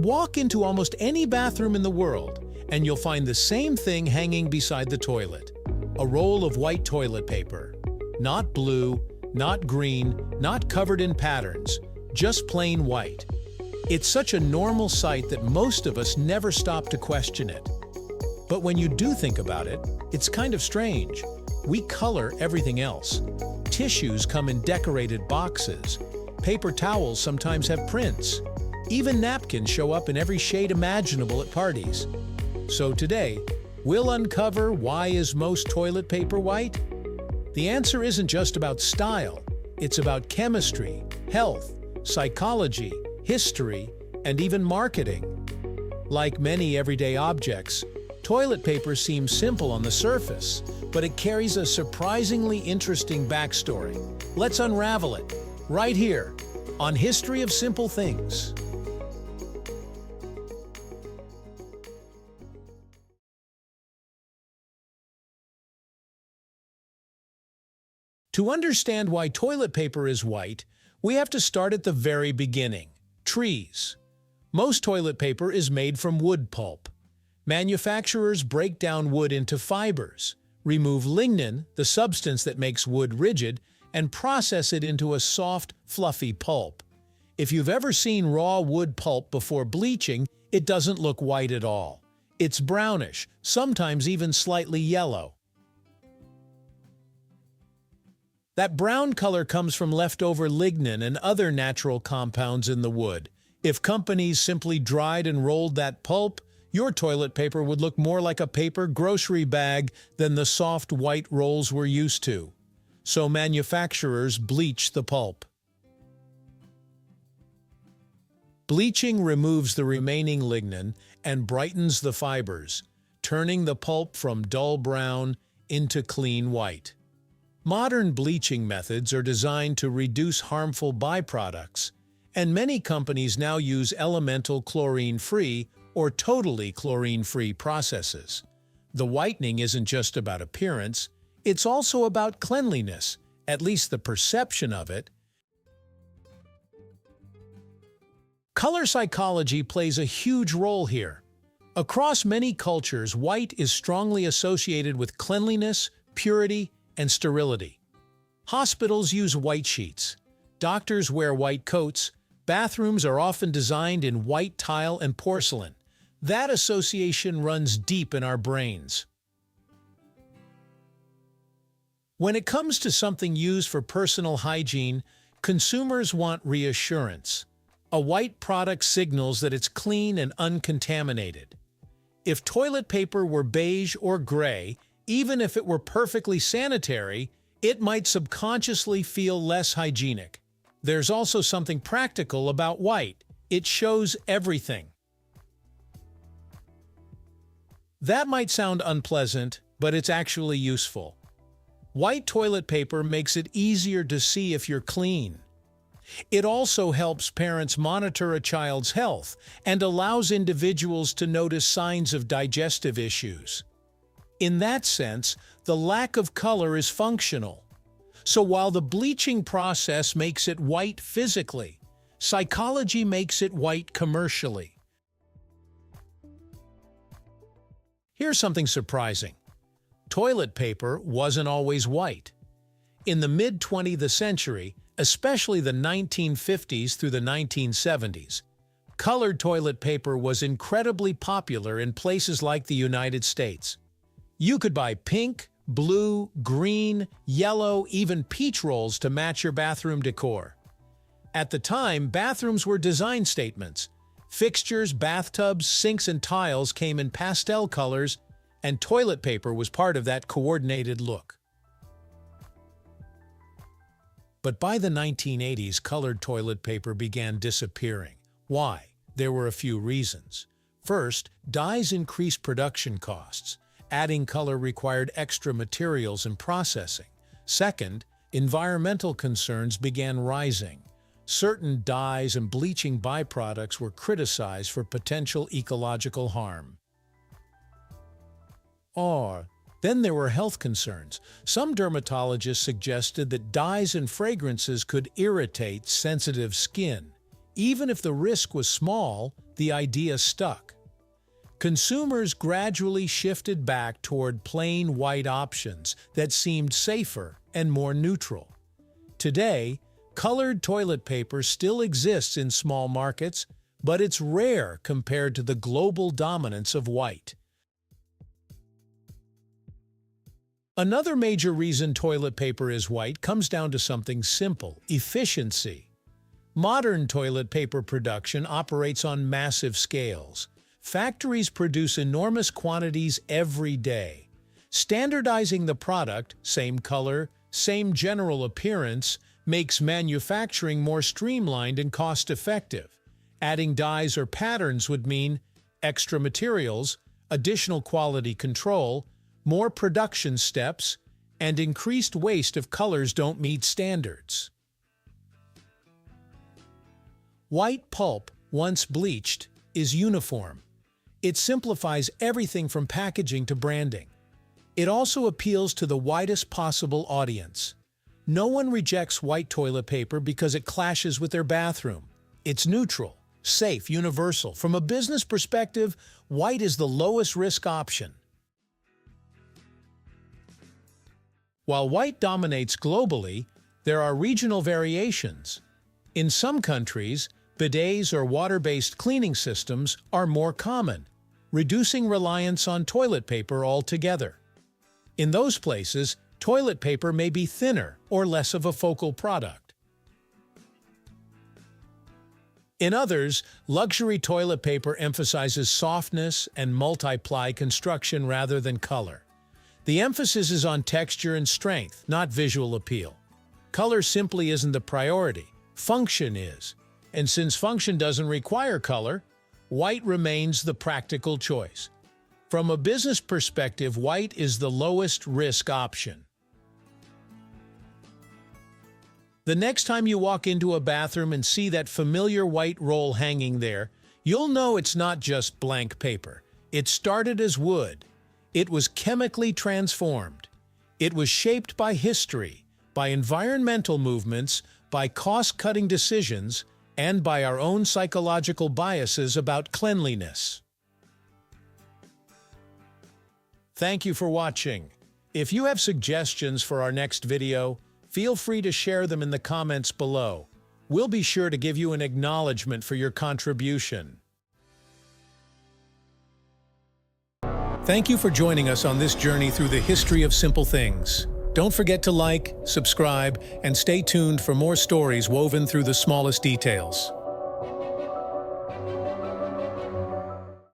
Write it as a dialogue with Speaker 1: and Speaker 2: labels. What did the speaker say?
Speaker 1: Walk into almost any bathroom in the world, and you'll find the same thing hanging beside the toilet. A roll of white toilet paper. Not blue, not green, not covered in patterns, just plain white. It's such a normal sight that most of us never stop to question it. But when you do think about it, it's kind of strange. We color everything else. Tissues come in decorated boxes. Paper towels sometimes have prints. Even napkins show up in every shade imaginable at parties. So today, we'll uncover why is most toilet paper white? The answer isn't just about style. It's about chemistry, health, psychology, history, and even marketing. Like many everyday objects, toilet paper seems simple on the surface, but it carries a surprisingly interesting backstory. Let's unravel it, right here, on History of Simple Things. To understand why toilet paper is white, we have to start at the very beginning. Trees. Most toilet paper is made from wood pulp. Manufacturers break down wood into fibers, remove lignin, the substance that makes wood rigid, and process it into a soft, fluffy pulp. If you've ever seen raw wood pulp before bleaching, it doesn't look white at all. It's brownish, sometimes even slightly yellow. That brown color comes from leftover lignin and other natural compounds in the wood. If companies simply dried and rolled that pulp, your toilet paper would look more like a paper grocery bag than the soft white rolls we're used to. So manufacturers bleach the pulp. Bleaching removes the remaining lignin and brightens the fibers, turning the pulp from dull brown into clean white. Modern bleaching methods are designed to reduce harmful byproducts, and many companies now use elemental chlorine-free or totally chlorine-free processes. The whitening isn't just about appearance, it's also about cleanliness, at least the perception of it. Color psychology plays a huge role here. Across many cultures, white is strongly associated with cleanliness, purity, and sterility. Hospitals use white sheets. Doctors wear white coats. Bathrooms are often designed in white tile and porcelain. That association runs deep in our brains. When it comes to something used for personal hygiene, consumers want reassurance. A white product signals that it's clean and uncontaminated. If toilet paper were beige or gray, even if it were perfectly sanitary, it might subconsciously feel less hygienic. There's also something practical about white. It shows everything. That might sound unpleasant, but it's actually useful. White toilet paper makes it easier to see if you're clean. It also helps parents monitor a child's health and allows individuals to notice signs of digestive issues. In that sense, the lack of color is functional. So while the bleaching process makes it white physically, psychology makes it white commercially. Here's something surprising. Toilet paper wasn't always white. In the mid-20th century, especially the 1950s through the 1970s, colored toilet paper was incredibly popular in places like the United States. You could buy pink, blue, green, yellow, even peach rolls to match your bathroom decor. At the time, bathrooms were design statements. Fixtures, bathtubs, sinks, and tiles came in pastel colors, and toilet paper was part of that coordinated look. But by the 1980s, colored toilet paper began disappearing. Why? There were a few reasons. First, dyes increased production costs. Adding color required extra materials and processing. Second, environmental concerns began rising. Certain dyes and bleaching byproducts were criticized for potential ecological harm. Then there were health concerns. Some dermatologists suggested that dyes and fragrances could irritate sensitive skin. Even if the risk was small, the idea stuck. Consumers gradually shifted back toward plain white options that seemed safer and more neutral. Today, colored toilet paper still exists in small markets, but it's rare compared to the global dominance of white. Another major reason toilet paper is white comes down to something simple: efficiency. Modern toilet paper production operates on massive scales. Factories produce enormous quantities every day. Standardizing the product, same color, same general appearance, makes manufacturing more streamlined and cost-effective. Adding dyes or patterns would mean extra materials, additional quality control, more production steps, and increased waste if colors don't meet standards. White pulp, once bleached, is uniform. It simplifies everything from packaging to branding. It also appeals to the widest possible audience. No one rejects white toilet paper because it clashes with their bathroom. It's neutral, safe, universal. From a business perspective, white is the lowest risk option. While white dominates globally, there are regional variations. In some countries, bidets or water-based cleaning systems are more common, reducing reliance on toilet paper altogether. In those places, toilet paper may be thinner or less of a focal product. In others, luxury toilet paper emphasizes softness and multi-ply construction rather than color. The emphasis is on texture and strength, not visual appeal. Color simply isn't the priority. Function is. And since function doesn't require color, white remains the practical choice. From a business perspective, white is the lowest risk option. The next time you walk into a bathroom and see that familiar white roll hanging there, you'll know it's not just blank paper. It started as wood. It was chemically transformed. It was shaped by history, by environmental movements, by cost-cutting decisions, and by our own psychological biases about cleanliness. Thank you for watching. If you have suggestions for our next video, feel free to share them in the comments below. We'll be sure to give you an acknowledgement for your contribution. Thank you for joining us on this journey through the history of simple things. Don't forget to like, subscribe, and stay tuned for more stories woven through the smallest details.